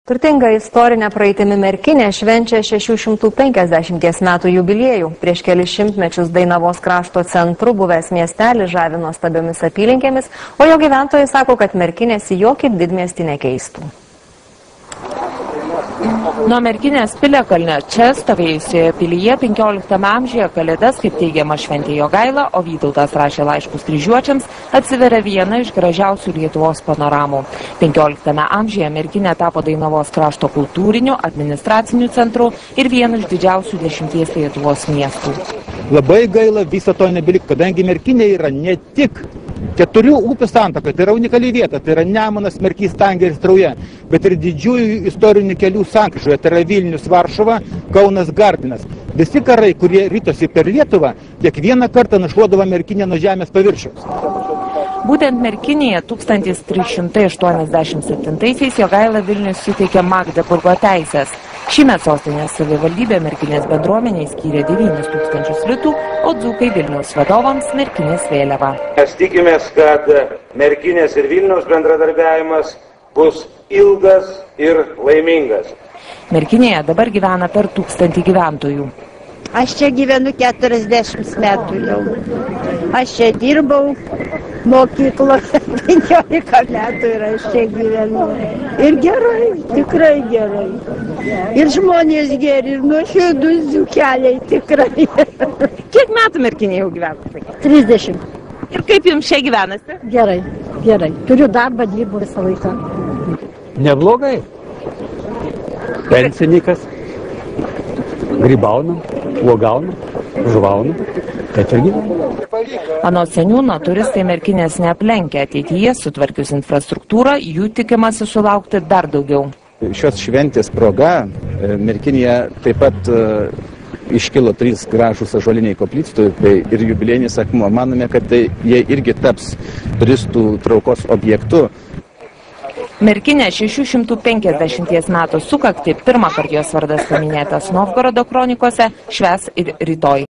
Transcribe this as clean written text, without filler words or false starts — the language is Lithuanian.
Turtinga istorinė praeitimi Merkinė švenčia 650 metų jubiliejų. Prieš kelis šimtmečius Dainavos krašto centru buvęs miestelis žavi nuostabiomis apylinkėmis, o jo gyventojai sako, kad Merkinės į jokį didmiestį nekeistų. Nuo Merkinės piliakalnio čia stovėjusioje pilyje 15 amžiuje Kalėdas, kaip teigiama, šventė Jogaila, o Vytautas rašė laiškus kryžiuočiams, atsiveria viena iš gražiausių Lietuvos panoramų. 15 amžiuje Merkinė tapo Dainavos krašto kultūriniu, administraciniu centru ir vienu iš didžiausių 10 Lietuvos miestų. Labai gaila viso to nebelikti, kadangi Merkinė yra ne tik 4 upių santaka, tai yra unikali vieta, tai yra Nemunas, Merkys, Stangeris, Trauja, bet ir didžiųjų istorinių kelių sankryžoje, tai yra Vilnius, Varšuva, Kaunas, Gardinas. Visi karai, kurie rytosi per Lietuvą, kiekvieną kartą nušluodavo Merkinę nuo žemės paviršiaus. Būtent Merkinėje 1387-aisiais Jogaila Vilnius suteikė Magdeburgo teisės. Šįmet sostinės savivaldybė Merkinės bendruomeniai skyrė 9000 litų, o dzūkai Vilniaus vadovams Merkinės vėliavą. Mes tikimės, kad Merkinės ir Vilniaus bendradarbiavimas bus ilgas ir laimingas. Merkinėje dabar gyvena per 1000 gyventojų. Aš čia gyvenu 40 metų jau. Aš čia dirbau mokykloje 15 metų ir aš čia gyvenu. Ir gerai, tikrai gerai. Ir žmonės geri, ir nuoširdūs dzūkeliai tikrai. Kiek metų Merkinėje jau gyvenate? 30. Ir kaip jums čia gyvenasi? Gerai, gerai. Turiu darbą, dirbu visą laiką. Neblogai. Pensininkas. Grybaunam, uogaunam, žuvaunam. Tai čia gyvenam. Anot seniūno, turistai Merkinės neaplenkia. Ateityje, sutvarkius infrastruktūrą, jų tikimasi sulaukti dar daugiau. Šios šventės proga Merkinėje taip pat iškilo 3 gražūs ąžuoliniai koplytstulpiai ir jubiliejinis akmuo. Manome, kad jie irgi taps turistų traukos objektu. Merkinė 650 metų sukaktį, pirmąkart jos vardas paminėtas Novgorodo kronikose, švęs ir rytoj.